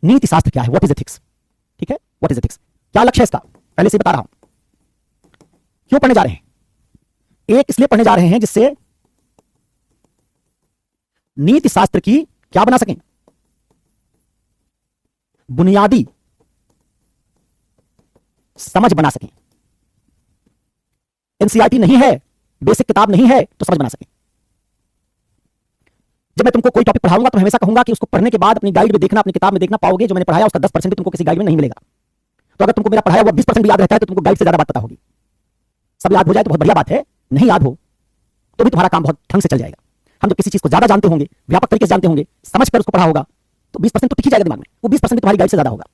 नीति शास्त्र क्या है, व्हाट इज एथिक्स। ठीक है, व्हाट इज एथिक्स, क्या लक्ष्य है इसका, पहले से बता रहा हूं। क्यों पढ़ने जा रहे हैं, एक इसलिए पढ़ने जा रहे हैं जिससे नीति शास्त्र की क्या बना सकें, बुनियादी समझ बना सकें। एनसीईआरटी नहीं है, बेसिक किताब नहीं है, तो समझ बना सकें। जब मैं तुमको कोई टॉपिक पढ़ाऊंगा तो हमेशा कहूंगा कि उसको पढ़ने के बाद अपनी गाइड में देखना, अपनी किताब में देखना, पाओगे जो मैंने पढ़ाया उसका 10% भी तुमको किसी गाइड में नहीं मिलेगा। तो अगर तुमको मेरा पढ़ाया हुआ 20% भी याद रहता है तो तुमको गाइड से ज्यादा बात पता होगी। सब याद हो जाए तो बहुत बढ़िया बात है, नहीं याद हो तो भी तुम्हारा काम बहुत ढंग से चल जाएगा। हम जब किसी चीज को ज्यादा जानते होंगे, व्यापक तरीके से जानते होंगे, समझ कर उसको पढ़ा होगा, तो 20% तो टिक ही जाएगा दिमाग में, वो 20% भी तुम्हारी गाइड से ज्यादा होगा।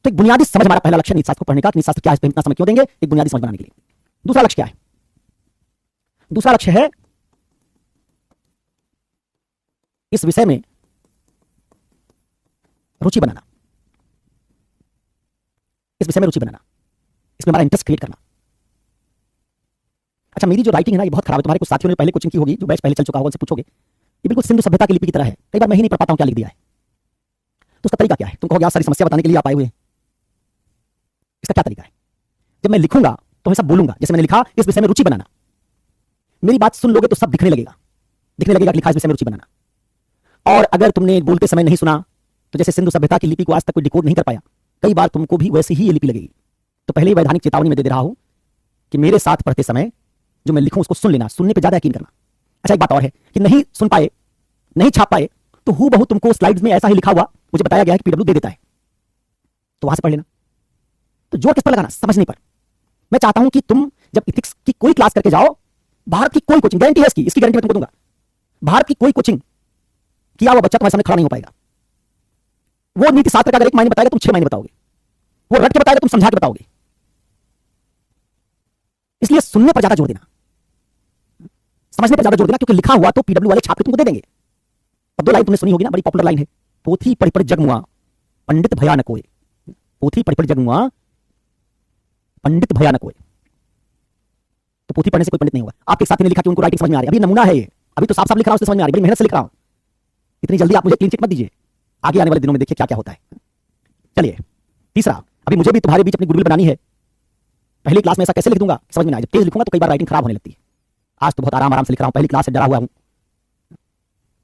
तो एक बुनियादी समझ हमारा पहला लक्ष्य नीति शास्त्र को पढ़ने का, नीति शास्त्र क्या है, इतना समय क्यों देंगे, एक बुनियादी समझ बनाने के लिए। दूसरा लक्ष्य क्या है, दूसरा लक्ष्य है इस विषय में रुचि बनाना, इस विषय में रुचि बनाना, इसमें हमारा इंटरेस्ट क्रिएट करना। अच्छा, मेरी जो राइटिंग है ना ये बहुत खराब है, तुम्हारे कुछ साथियों ने पहले कोचिंग की होगी, जो बैच पहले चल चुका होगा, उनसे पूछोगे, ये बिल्कुल सिंधु सभ्यता की लिपि की तरह है, कई बार मैं ही नहीं पढ़ पाता हूं क्या लिख दिया है। तो उसका तरीका क्या है, तुम कहोगे यार सारी समस्या बताने के लिए आप आए हुए हैं, इसका क्या तरीका है। जब मैं लिखूंगा तो हमेशा बोलूंगा, जैसे मैंने लिखा इस विषय में रुचि बनाना, मेरी बात सुन लोगे तो सब दिखने लगेगा कि लिखा इस विषय में रुचि बनाना। और अगर तुमने बोलते समय नहीं सुना तो जैसे सिंधु सभ्यता की लिपि को आज तक कोई डिकोड नहीं कर पाया, कई बार तुमको भी वैसे ही ये लिपि लगेगी। तो पहले ही वैधानिक चेतावनी में दे रहा हूं कि मेरे साथ पढ़ते समय जो मैं लिखूं उसको सुन लेना, सुनने पे ज्यादा यकीन करना। अच्छा, एक बात और है कि नहीं सुन पाए, नहीं छाप पाए तो हूबहू तुमको स्लाइड्स में ऐसा ही लिखा हुआ मुझे बताया गया है कि पीडब्ल्यू दे देता है, तो वहां से पढ़ लेना। तो जोर किस पर लगाना, समझने पर। मैं चाहता हूं कि तुम जब इथिक्स की कोई क्लास करके जाओ, भारत की कोई कोचिंग, गारंटी है इसकी गारंटी मैं तुमको दूंगा, भारत की कोई कोचिंग किया हुआ बच्चा तुम्हारे सामने खड़ा नहीं हो पाएगा। वो नीति शास्त्र का अगर 1 महीने बताएगा तुम 6 महीने बताओगे, वो रट के बताएगा तुम समझा के बताओगे। इसलिए सुनने पर ज्यादा जोर देना, समझने पर ज्यादा जोर देना, क्योंकि लिखा हुआ तो पीडब्ल्यू वाले छाप के तुमको दे देंगे। अब 2 लाइन तुमने सुनी होगी ना, बड़ी पॉपुलर लाइन है, पोथी पढ़ी पढ़ी जग मुआ पंडित भया न कोय, पोथी पढ़ी पढ़ी जग मुआ पंडित भया न कोय। तो पोथी पढ़ने से कोई पंडित नहीं हुआ। आपके साथी ने लिखा कि उनको राइटिंग समझ में आ रही है, अभी नमूना है ये, अभी तो साफ साफ लिख रहा हूं, उससे समझ में आ रही है, बड़ी मेहनत से लिख रहा हूं। इतनी जल्दी आप मुझे क्लीन चिट मत दीजिए, आगे आने वाले दिनों में देखिए क्या क्या होता है। चलिए तीसरा, अभी मुझे भी तुम्हारे बीच अपनी गुडविल बनानी है। पहली क्लास में ऐसा कैसे लिख दूंगा समझ में ना आए, जब तेज लिखूंगा तो कई बार राइटिंग खराब होने लगती है। आज तो बहुत आराम से लिख रहा हूं, पहली क्लास से डरा हुआ हूं,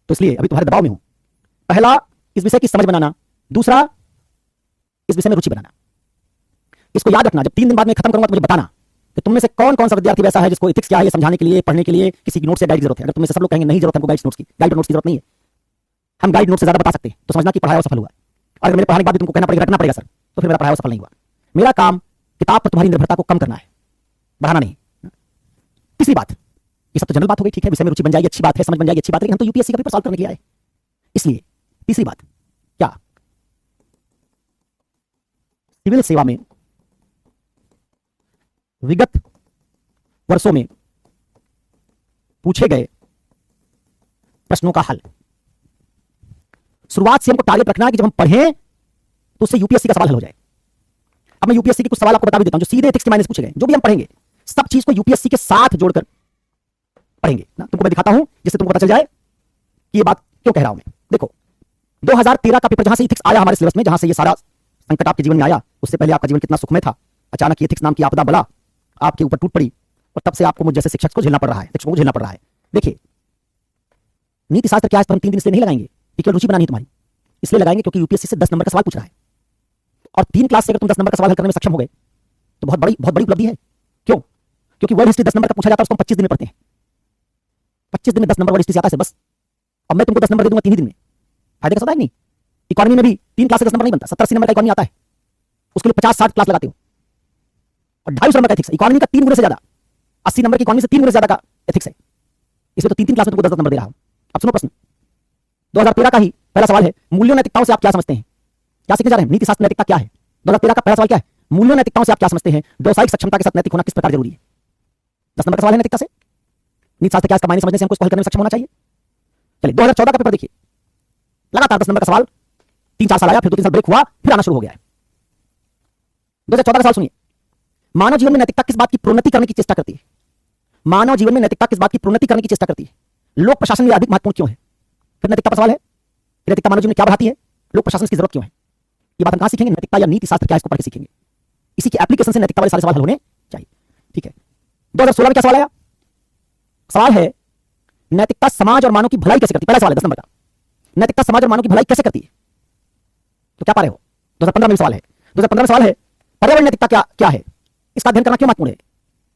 तो इसलिए अभी तुम्हारे दबाव में हूं। पहला, इस विषय की समझ बनाना, दूसरा इस विषय में रुचि बनाना। इसको याद रखना, जब 3 दिन बाद में खत्म करूंगा तो मुझे बताना कि तुम में से कौन कौन सा विद्यार्थी वैसा है जिसको एथिक्स क्या है ये समझाने के लिए, पढ़ने के लिए किसी की नोट से गाइड की जरूरत है। अगर तुम में से सब लोग कहेंगे नहीं जरूरत हमको गाइड नोट्स की, गाइड नोट्स की जरूरत नहीं है, हम गाइड नोट से ज्यादा बता सकते हैं, तो समझना कि पढ़ाया सफल हुआ। और अगर मेरे पढ़ाने के बाद भी तुमको कहना पड़ेगा, रटना पड़ेगा सर, तो फिर मेरा पढ़ाया सफल नहीं हुआ। मेरा काम किताब पर तुम्हारी निर्भरता को कम करना है, बढ़ाना नहीं। तीसरी बात, ये सब तो जनरल बात हो गई, ठीक है, विषय में रुचि बन जाएगी अच्छी बात है, समझ बन जाएगी अच्छी बात है, लेकिन हम तो यूपीएससी का पेपर सॉल्व करने के लिए आए। इसलिए तीसरी बात क्या, सिविल सेवा में विगत वर्षों में पूछे गए प्रश्नों का हल। शुरुआत से हमको टारगेट रखना है कि जब हम पढ़ें तो उससे यूपीएससी का सवाल हल हो जाए। अब मैं यूपीएससी के कुछ सवाल आपको बता भी देता हूं जो सीधे एथिक्स के मायने से पूछे गए। जो भी हम पढ़ेंगे सब चीज को यूपीएससी के साथ जोड़कर पढ़ेंगे ना, तुमको मैं दिखाता हूं जिससे तुमको पता चल जाए कि ये बात क्यों कह रहा हूं मैं। देखो 2013 का पेपर जहां से एथिक्स आया हमारे सिलेबस में, जहां से ये सारा संकट आपके जीवन में आया, उससे पहले आपका जीवन कितना सुखमय था, अचानक एथिक्स नाम की आपदा बला आपके ऊपर टूट पड़ी और तब से आपको मुझ जैसे शिक्षक को झेलना पड़ रहा है, शिक्षकों को झेलना पड़ रहा है। देखिए नीति शास्त्र क्या है, हम 3 दिन इसलिए नहीं लगाएंगे कि केवल रुचि बनानी है तुम्हारी, इसलिए लगाएंगे क्योंकि यूपीएससी से 10 नंबर का सवाल पूछ रहा है और 3 क्लास से अगर तुम 10 नंबर का सवाल हल करने में सक्षम हो गए तो बहुत बड़ी उपलब्धि है। क्यों? क्योंकि वर्ल्ड हिस्ट्री 10 नंबर का पूछा जाता है, उसको हम 25 दिन में पढ़ते हैं। 25 दिन में 10 नंबर वर्ल्ड हिस्ट्री से आता है बस, और मैं तुमको 10 नंबर दे दूंगा 3 ही दिन में। फायदे का सौदा है नहीं। इकोनॉमी में भी 3 क्लास से 10 नंबर नहीं बनता, 70-80 नंबर का इकोनॉमी आता है, उसके लिए 50-60 क्लास लगाते हो और 250 नंबर का एथिक्स। इकोनॉमी का 3 गुने से ज्यादा, 80 नंबर की इकोनॉमी से 3 गुने से ज्यादा का एथिक्स है, इसलिए तो 3 क्लास में तुमको 10 नंबर दे रहा हूं। अब सुनो प्रश्न, 2013 का ही पहला सवाल है, मूल्यों नैतिकताओं से आप क्या समझते हैं? क्या सीखने जा रहे हैं? नीति शास्त्र नैतिकता क्या है? 2013 का पहला सवाल क्या है? मूल्यों नैतिकताओं से आप क्या समझते हैं? व्यावसायिक सक्षमता के साथ नैतिक होना किस प्रकार जरूरी है? 10 नंबर का सवाल है नैतिकता से। नीति शास्त्र क्या, इसका मायने समझने से हमको इसको हल करने में सक्षम होना चाहिए। चलिए 2014 का पेपर देखिए, लगातार 10 नंबर का सवाल 3-4 साल आया, फिर 2-3 साल ब्रेक हुआ, फिर आना शुरू हो गया है। 2014 का सवाल सुनिए, मानव जीवन में नैतिकता किस बात की प्रोन्नति करने की चेष्टा करती है? मानव जीवन में नैतिकता किस बात की प्रोन्नति करने की चेष्टा करती है? लोक प्रशासन में अधिक महत्वपूर्ण क्यों है? फिर नैतिकता का सवाल है, नैतिकता मानव जीवन में क्या बढ़ाती है? लोक प्रशासन की जरूरत क्यों है, ये बात हम कहां सीखेंगे, नैतिकता या नीति शास्त्र क्या है इसको पढ़ के सीखेंगे। इसी की एप्लीकेशन से नैतिकता वाले सारे सवाल हल होने चाहिए। ठीक है, 2016 में क्या सवाल आया, सवाल है नैतिकता समाज और मानव की भलाई कैसे करती है। पहला सवाल है 10 नंबर का, नैतिकता समाज और मानव की भलाई कैसे करती है। तो क्या पा रहे हो, 2015 में सवाल है, 2015 में सवाल है पर्यावरण नैतिकता क्या है, इसका अध्ययन करना क्यों महत्वपूर्ण है।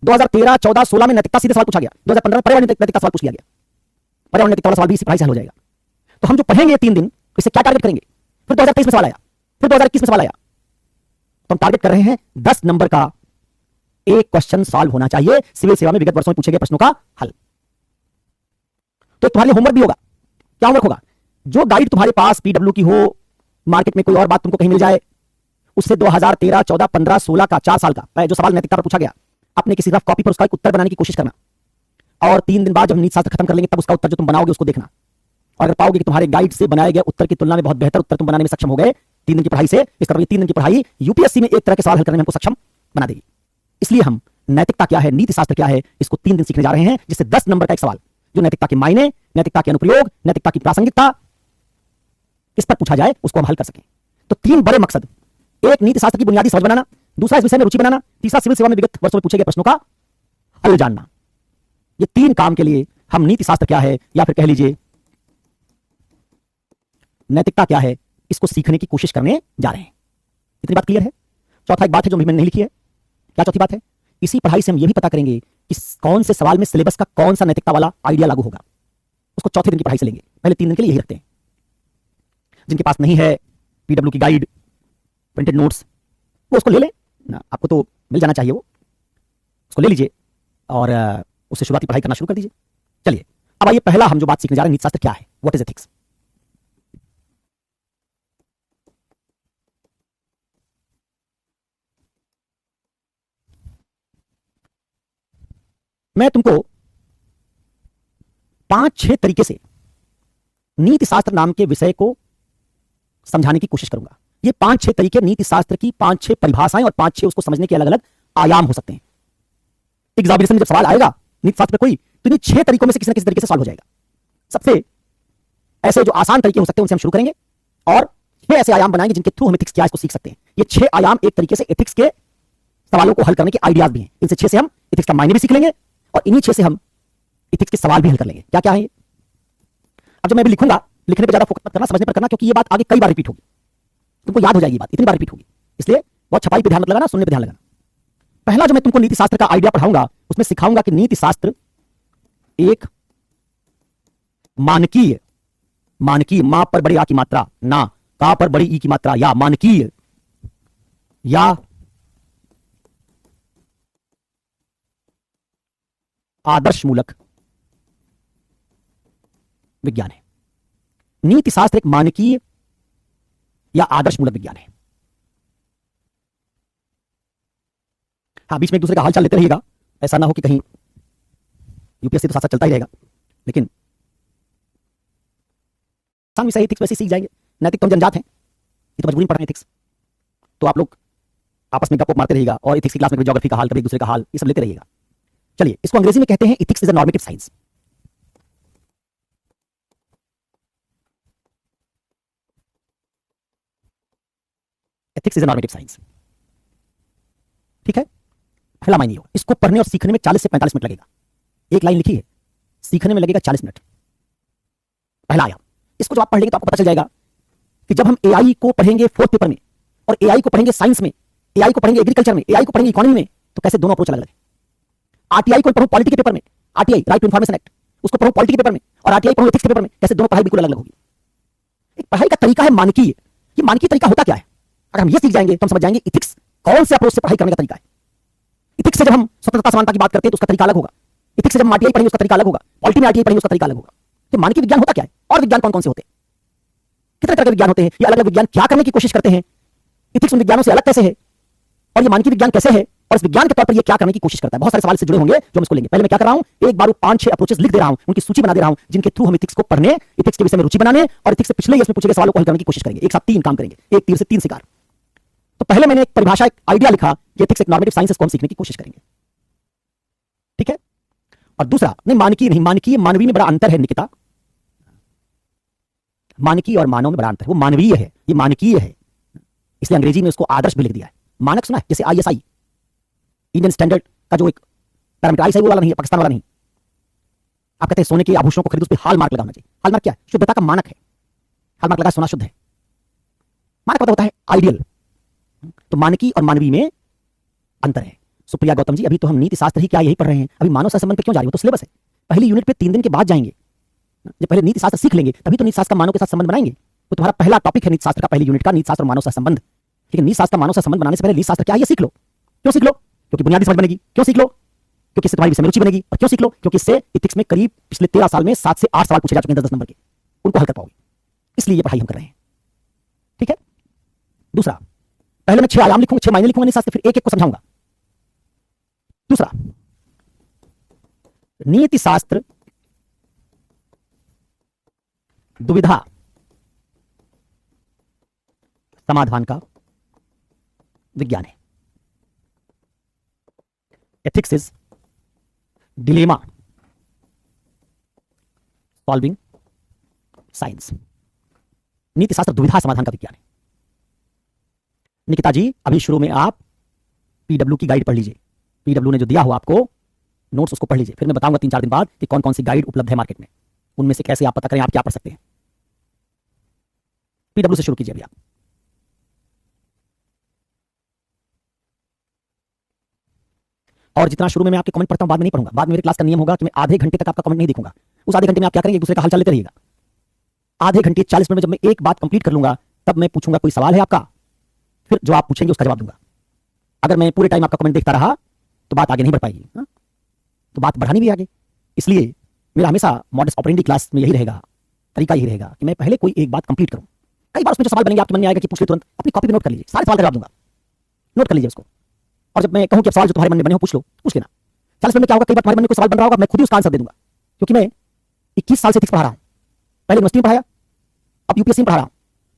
2013, 14, 16 में नैतिकता सीधे सवाल पूछा गया, 2015 में पर्यावरण नैतिकता सवाल पूछ लिया गया। पर्यावरण नैतिकता वाला सवाल भी इसी पढ़ाई से हल हो जाएगा। तो हम जो पढ़ेंगे 3 दिन, इससे क्या टारगेट करेंगे। फिर 2023 में सवाल आया, फिर 2021 में सवाल आया, तो हम टारगेट कर रहे हैं 10 नंबर का एक क्वेश्चन सॉल्व होना चाहिए सिविल सेवा में विगत वर्षों में पूछे गए प्रश्नों का हल। तो तुम्हारे लिए होमवर्क भी होगा। क्या होमवर्क होगा, जो गाइड तुम्हारे पास पीडब्ल्यू की हो, मार्केट में कोई और बात तुमको कहीं मिल जाए, उससे 2013, 14, 15, 16 का 4 साल का जो सवाल नैतिकता पर पूछा गया, अपने किसी रफ कॉपी पर उसका एक उत्तर बनाने की कोशिश करना, और 3 दिन बाद जब नीति शास्त्र खत्म कर लेंगे तब उसका उत्तर जो तुम बनाओगे उसको देखना, और अगर पाओगे कि तुम्हारे गाइड से बनाए गए उत्तर की तुलना में बहुत बेहतर उत्तर तुम बनाने में सक्षम हो गए 3 दिन की पढ़ाई से, इस तरह 3 दिन की पढ़ाई यूपीएससी में एक तरह के सवाल हल करने में हमको सक्षम बना देगी। इसलिए हम नैतिकता क्या है, नीति शास्त्र क्या है, इसको 3 दिन सीखने जा रहे हैं, जिससे 10 नंबर का एक सवाल जो नैतिकता के मायने, नैतिकता के अनुप्रयोग, नैतिकता की प्रासंगिकता, इस पर पूछा जाए, उसको हम हल कर सकें। तो 3 बड़े मकसद, एक नीति शास्त्र की बुनियादी समझ बनाना, दूसरा इस विषय में रुचि बनाना, तीसरा सिविल सेवा में विगत वर्षों में पूछे गए प्रश्नों का हल जानना। ये 3 काम के लिए हम नीति शास्त्र क्या है, या फिर कह लीजिए नैतिकता क्या है, इसको सीखने की कोशिश करने जा रहे हैं। इतनी बात क्लियर है। चौथा एक बात है जो मैंने नहीं लिखी है। क्या चौथी बात है, इसी पढ़ाई से हम यह भी पता करेंगे कि कौन से सवाल में सिलेबस का कौन सा नैतिकता वाला आइडिया लागू होगा, उसको चौथे दिन की पढ़ाई से लेंगे। पहले 3 दिन के लिए यही रखते हैं। जिनके पास नहीं है पीडब्ल्यू की गाइड, प्रिंटेड नोट्स, वो उसको ले लें ना, आपको तो मिल जाना चाहिए, वो उसको ले लीजिए और उससे शुरुआती पढ़ाई करना शुरू कर दीजिए। चलिए अब आइए, पहला हम जो बात सीखने जा रहे हैं, नीति शास्त्र क्या है, व्हाट इज एथिक्स। मैं तुमको 5-6 तरीके से नीति शास्त्र नाम के विषय को समझाने की कोशिश करूंगा। ये 5-6 तरीके नीति शास्त्र की 5-6 परिभाषाएं और 5-6 उसको समझने के अलग अलग आयाम हो सकते हैं। एग्जामिनेशन में जब सवाल आएगा नीति शास्त्र कोई, तो इन 6 तरीकों में से किसी न किसी तरीके से सॉल्व हो जाएगा। सबसे ऐसे जो आसान तरीके हो सकते हैं उनसे हम शुरू करेंगे, और 6 ऐसे आयाम बनाएंगे जिनके थ्रू हम एथिक्स क्या इसको सीख सकते हैं। ये 6 आयाम एक तरीके से एथिक्स के सवालों को हल करने के आइडियाज भी हैं। इनसे 6 से हम एथिक्स का मायने भी सीख लेंगे, और इन्हीं 6 से हम एथिक्स के सवाल भी हल कर लेंगे। क्या क्या है ये, अब जब मैं भी लिखूंगा, लिखने पर ज्यादा फोकस मत करना, समझने पर करना, क्योंकि ये बात आगे कई बार रिपीट होगी, तुमको याद हो जाएगी बात, इतनी बार रिपीट होगी, इसलिए बहुत छपाई पे ध्यान मत लगाना, सुनने पे ध्यान लगाना। पहला जो मैं तुमको नीति शास्त्र का आइडिया पढ़ाऊंगा, उसमें सिखाऊंगा कि नीति शास्त्र एक मानकीय, मानकीय मां पर बड़ी आ की मात्रा, ना का पर बड़ी ई की मात्रा, या मानकीय या आदर्शमूलक विज्ञान है। नीति शास्त्र एक मानकीय या आदर्शमूलक विज्ञान है। हाँ, बीच में एक दूसरे का हालचाल लेते रहिएगा, ऐसा ना हो कि कहीं यूपीएससी तो साथ साथ चलता ही रहेगा, लेकिन आसान विषय एथिक्स वैसे सीख जाएंगे। नैतिक तो हम जनजात हैं, ये तो मजबूरी में पढ़ रहे हैं एथिक्स, तो आप लोग आपस में गप मारते रहिएगा, और एथिक्स की क्लास में ज्योग्राफी का हाल, कभी एक दूसरे का हाल, ये सब लेते रहिएगा। चलिए, इसको अंग्रेजी में कहते हैं ethics is a normative science. Ethics is a normative science, ठीक है। पहला मायने हो, इसको पढ़ने और सीखने में 40 से 45 मिनट लगेगा। एक लाइन लिखी है, सीखने में लगेगा 40 मिनट। पहला आया, इसको जब आप पढ़ लेंगे तो आपको पता चल जाएगा कि जब हम एआई को पढ़ेंगे 4th पेपर में, और एआई को पढ़ेंगे साइंस में, एआई को पढ़ेंगे एग्रीकल्चर में, एआई को पढ़ेंगे इकोनॉमी में, तो कैसे दोनों अप्रोच अलग अलग है। आरटीआई को पढ़ूं पॉलिटी के पेपर में, RTI right to information act, उसको पढ़ूं पॉलिटी के पेपर में, और आरटीआई पढ़ूं एथिक्स के पेपर में, कैसे दोनों पढ़ाई बिल्कुल अलग अलग होगी। एक पढ़ाई का तरीका है मानकीय। ये मानकीय तरीका होता क्या है, अगर हम ये सीख जाएंगे तो हम समझ जाएंगे एथिक्स कौन से अप्रोच से पढ़ाई करने का तरीका है। एथिक्स से जब हम स्वतंत्रता समानता की बात करते हैं तो उसका तरीका अलग होगा। एथिक्स से जब हम आरटीआई पढ़ेंगे उसका तरीका अलग होगा, पॉलिटी में आरटीआई पढ़ेंगे उसका तरीका अलग होगा। तो मानकीय विज्ञान होता क्या है, और विज्ञान कौन कौन से होते हैं, कितने तरह के विज्ञान होते हैं, ये अलग अलग विज्ञान क्या करने की कोशिश करते हैं, एथिक्स उन विज्ञानों से अलग कैसे है, और ये मानकीय विज्ञान कैसे है, और इस विज्ञान के तौर पर ये क्या करने की कोशिश करता है। बहुत सारे सवाल से जुड़े होंगे जो हम इसको लेंगे। पहले मैं क्या कर रहा हूं, एक बार 5-6 अप्रोचेस लिख दे रहा हूं, उनकी सूची बना दे रहा हूं, जिनके थ्रू हम एथिक्स को पढ़ने, एथिक्स के विषय में रुचि बनाने, और एथिक्स से पिछले इसमें पूछे गए सवालों को हल करने की कोशिश करेंगे। एक साथ 3 काम करेंगे, एक तीर से 3 शिकार। तो पहले मैंने एक परिभाषा, एक आइडिया लिखा कि एथिक्स एक नॉर्मेटिव साइंस को हम सीखने की कोशिश करेंगे, ठीक है। और दूसरा, नहीं मानकीय नहीं, मानकीय मानवीय में बड़ा अंतर है निकिता। मानकीय और मानव में बड़ा अंतर है। वो मानवीय है, ये मानकीय है, इसलिए अंग्रेजी में उसको आदर्श भी लिख दिया है। मानक सुना है, जैसे आईएसआई, इंडियन स्टैंडर्ड का जो एक पैरामीटर, आईएसआई वाला नहीं है, पाकिस्तान वाला नहीं। आप कहते हैं सोने के आभूषणों को खरीदो, उस पर हाल मार्क लगाना चाहिए। हाल मार्क क्या है? शुद्धता का मानक है। हाल मार्क लगा सोना शुद्ध है। मानक मतलब होता है आइडियल। तो मानकीय और मानवीय में अंतर है। सुप्रिया गौतम जी, अभी तो हम नीति शास्त्र ही क्या यही पढ़ रहे हैं, अभी मानव सहसंबंध पे क्यों जा रही हो? तो सिलेबस है, पहली यूनिट पे 3 दिन के बाद जाएंगे। जब पहले नीति शास्त्र सीख लेंगे तभी तो नीति शास्त्र का मानव के साथ संबंध बनाएंगे। तो तुम्हारा पहला टॉपिक है नीति शास्त्र का, पहली यूनिट का नीति शास्त्र और मानव सहसंबंध। लेकिन नीति शास्त्र का मानव सहसंबंध बनाने से पहले नीति शास्त्र क्या है ये सीख लो। क्यों सीख लो? क्योंकि बुनियादी समझ बनेगी। क्यों सीख लो? क्योंकि इससे तुम्हारी विषय में रुचि बनेगी। और क्यों सीख लो? क्योंकि इससे इथिक्स में करीब पिछले 13 साल में 7 से 8 सवाल पूछे जा चुके हैं 10 नंबर के, उनको हल कर पाओगे। इसलिए ये पढ़ाई हम कर रहे हैं। ठीक है। दूसरा, पहले मैं 6 आयाम लिखूंगा, 6 मायने लिखूंगा नीति शास्त्र, फिर एक एक को समझाऊंगा। दूसरा, नीति शास्त्र दुविधा समाधान का विज्ञान है। Ethics is dilemma solving science. नीति शास्त्र दुविधा समाधान का विज्ञान है। निकिता जी, अभी शुरू में आप पीडब्ल्यू की गाइड पढ़ लीजिए। पीडब्ल्यू ने जो दिया हो आपको नोट्स, उसको पढ़ लीजिए। फिर मैं बताऊंगा 3-4 दिन बाद कि कौन कौन सी गाइड उपलब्ध है मार्केट में, उनमें से कैसे आप पता करें आप क्या पढ़ सकते हैं। पीडब्ल्यू से शुरू कीजिए अभी आप। और जितना शुरू में मैं आपके कमेंट पढ़ता हूं बाद में नहीं पढ़ूंगा। बाद में मेरे क्लास का नियम होगा कि मैं आधे घंटे तक आपका कमेंट नहीं देखूंगा। उस आधे घंटे में आप क्या करेंगे? एक दूसरे का हालचाल लेते रहिएगा। आधे घंटे 40 मिनट में जब मैं एक बात कंप्लीट कर लूंगा तब मैं पूछूंगा कोई सवाल है आपका, फिर जो आप पूछेंगे उसका जवाब दूंगा। अगर मैं पूरे टाइम आपका कमेंट देखता रहा तो बात आगे नहीं बढ़ पाएगी। तो बात बढ़ानी भी आगे। इसलिए मेरा हमेशा मॉडस ऑपरेंडी क्लास में यही रहेगा, तरीका यही रहेगा कि मैं पहले कोई एक बात कंप्लीट करूं। कई बार उसमें जो सवाल बनेंगे आपके मन में आएगा कि पूछ ले, तुरंत अपनी कॉपी पे नोट कर लीजिए, सारे सवाल का जवाब दूंगा, नोट कर लीजिए उसको। और जब मैं कहूं कि सवाल जो तुम्हारे मन में बने हो पूछ लो, पूछ लेना। 40 मिनट में क्या होगा, कई बार तुम्हारे मन में कोई सवाल बन रहा होगा, मैं खुद ही उसका आंसर दे दूंगा। क्योंकि मैं 21 साल से एथिक्स पढ़ा रहा हूं। पहले यूनिवर्सिटी में पढ़ाया, अब यूपीएससी में पढ़ा रहा हूं।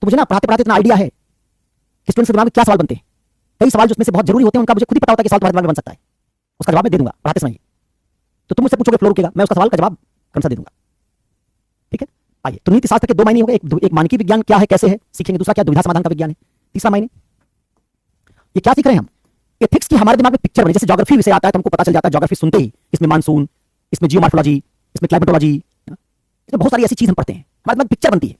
तो मुझे ना पढ़ाते पढ़ाते इतना आइडिया है कि स्टूडेंट्स के दिमाग में क्या सवाल बनते हैं। कई सवाल जो उसमें से बहुत जरूरी होते हैं उनका मुझे खुद ही पता होता है कि सवाल तुम्हारे दिमाग में बन सकता है, उसका जवाब मैं दे दूंगा पढ़ाते समय। तो तुम मुझसे पूछोगे फ्लो रुकेगा, मैं उसका सवाल का जवाब क्रमशः दे दूंगा। ठीक है। आइए, तो नीति शास्त्र के 2 मायने हो गए। एक मानकीय विज्ञान क्या है, कैसे है, सीखेंगे। दूसरा क्या, दुविधा समाधान का विज्ञान है। तीसरा मायने, ये क्या सीख रहे हैं हम? एथिक्स की हमारे दिमाग में पिक्चर बनी। जैसे ज्योग्राफी विषय आता है तो हमको पता चल जाता है ज्योग्राफी सुनते ही इसमें मानसून, इसमें जियोमॉर्फोलॉजी, इसमें क्लाइमेटोलॉजी, इसमें बहुत सारी ऐसी चीज हम पढ़ते हैं, हमारे दिमाग में पिक्चर बनती है।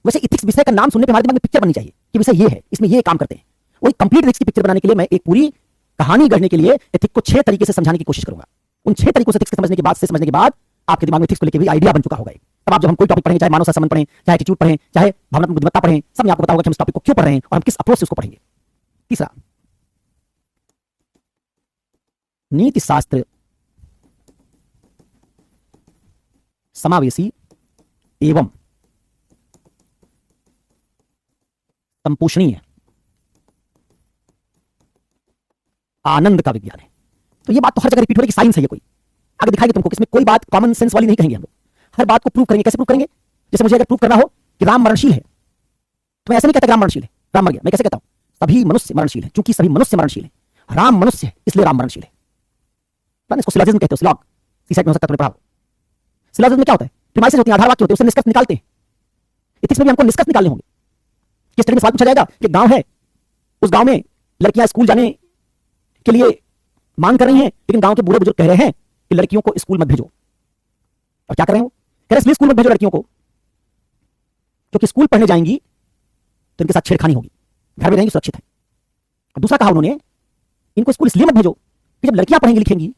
वैसे एथिक्स विषय का नाम सुनने पे हमारे दिमाग में पिक्चर बननी चाहिए कि विषय ये है, इसमें ये काम करते हैं। वही कंप्लीट एथिक्स की पिक्चर बनाने के लिए मैं एक पूरी कहानी गढ़ने के लिए एथिक्स को 6 तरीके से समझाने की कोशिश करूंगा। उन 6 तरीकों से एथिक्स समझने के बाद आपके दिमाग में एथिक्स को लेकर भी आइडिया बन चुका होगा। तब आप जब हम कोई टॉपिक पढ़ेंगे, चाहे मानव संबंध पढ़ें, चाहे एटीट्यूड पढ़ें, चाहे भावनात्मक बुद्धिमत्ता पढ़ें, सब में आपको पता होगा कि हम इस टॉपिक को क्यों पढ़ रहे हैं और हम किस अप्रोच से उसको पढ़ेंगे। तीसरा, नीति शास्त्र समावेशी एवं संपोषणीय आनंद का विज्ञान है। तो ये बात तो हर जगह रिपीट हो रही है कि साइंस है ये। कोई आगे दिखाएंगे तुमको कि इसमें कोई बात कॉमन सेंस वाली नहीं कहेंगे हम लोग। हर बात को प्रूव करेंगे। कैसे प्रूव करेंगे? जैसे मुझे अगर प्रूव करना हो कि राम मरणशील है तो मैं ऐसे नहीं कहता कि राम मरणशील है, राम मर गया। मैं कैसे कहता हूं? सभी मनुष्य मरणशील है। चूंकि सभी मनुष्य मरणशील है, राम मनुष्य है, इसलिए राम मरणशील है। इसको सिलॉजिज्म कहते हो। सिलॉग सीसेट में हो सकता है, तुमने पढ़ा। सिलॉजिज्म में क्या होता है? प्रीमाइसेस होती हैं, आधार वाक्य होते हैं, उससे निष्कर्ष निकालते हैं। एथिक्स में भी हमको निष्कर्ष निकालने होंगे। किस तरह में सवाल पूछा जाएगा कि गांव है, उस गांव में लड़कियां स्कूल जाने के लिए मांग कर रही हैं, लेकिन गांव के बूढ़े बुजुर्ग कह रहे हैं कि लड़कियों को स्कूल मत भेजो। और क्या कर रहे हैं वो? कह रहे इसलिए स्कूल मत भेजो लड़कियों को क्योंकि स्कूल पढ़ने जाएंगी तो इनके साथ छेड़खानी होगी, घर में रहेंगी सुरक्षित है। और दूसरा कहा उन्होंने, इनको स्कूल इसलिए मत भेजो कि जब लड़कियां पढ़ेंगी लिखेंगी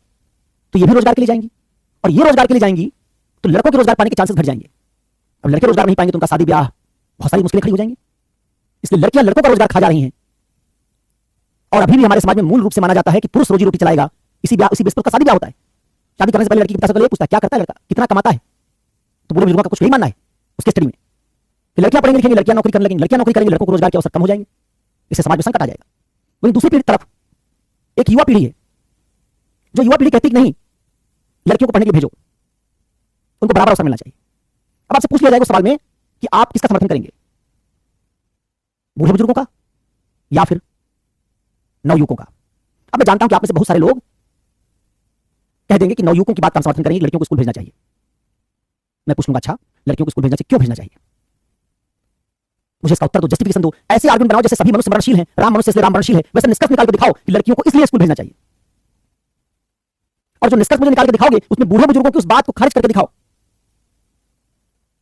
तो ये भी रोजगार के लिए जाएंगी, और ये रोजगार के लिए जाएंगी तो लड़कों के रोजगार पाने के चांसेस घट जाएंगे। अब लड़के रोजगार नहीं पाएंगे तो उनका शादी ब्याह, बहुत सारी मुश्किलें खड़ी हो जाएंगी। इसलिए लड़कियां लड़कों का रोजगार खा जा रही हैं। और अभी भी हमारे समाज में मूल रूप से माना जाता है कि पुरुष रोजी रोटी चलाएगा, इसी बेस पर उसका शादी ब्याह होता है। शादी करने से पहले लड़की के पिता से पूछता है क्या करता है लड़का, कितना कमाता है। तो बूढ़े बुजुर्गों का कुछ यही मानना है उसके स्टडी में कि लड़कियां पढ़ेंगी लिखेंगी, लड़कियां नौकरी करने लगेंगी, लड़कियां नौकरी करेंगी, लड़कों को रोजगार के अवसर कम हो जाएंगे। इससे समाज में संकट आ जाएगा। वहीं दूसरी पीढ़ी तरफ एक युवा पीढ़ी है जो युवा पीढ़ी कहती कि नहीं, लड़कियों को पढ़ने के लिए भेजो, उनको बराबर अवसर मिलना चाहिए। अब आपसे पूछ लिया जाएगा सवाल में कि आप किसका समर्थन करेंगे, बूढ़े बुजुर्गों का या फिर नवयुवकों का। अब मैं जानता हूं कि आप में से बहुत सारे लोग कह देंगे कि नवयुवकों की बात का समर्थन करेंगे, लड़कियों को स्कूल भेजना चाहिए। मैं पूछ लूंगा, अच्छा लड़कियों को स्कूल भेजना चाहिए, क्यों भेजना चाहिए? मुझे इसका उत्तर दो, जस्टिफिकेशन दो, ऐसे आर्गुमेंट बनाओ जैसे सभी मनुष्य मरणशील हैं, राम मनुष्य इसलिए राम मरणशील है, वैसे निष्कर्ष निकाल के दिखाओ कि लड़कियों को इसलिए स्कूल भेजना चाहिए। और जो निष्कर्ष मुझे निकाल के दिखाओगे उसमें बूढ़े बुजुर्गों की उस बात को खारिज करके दिखाओ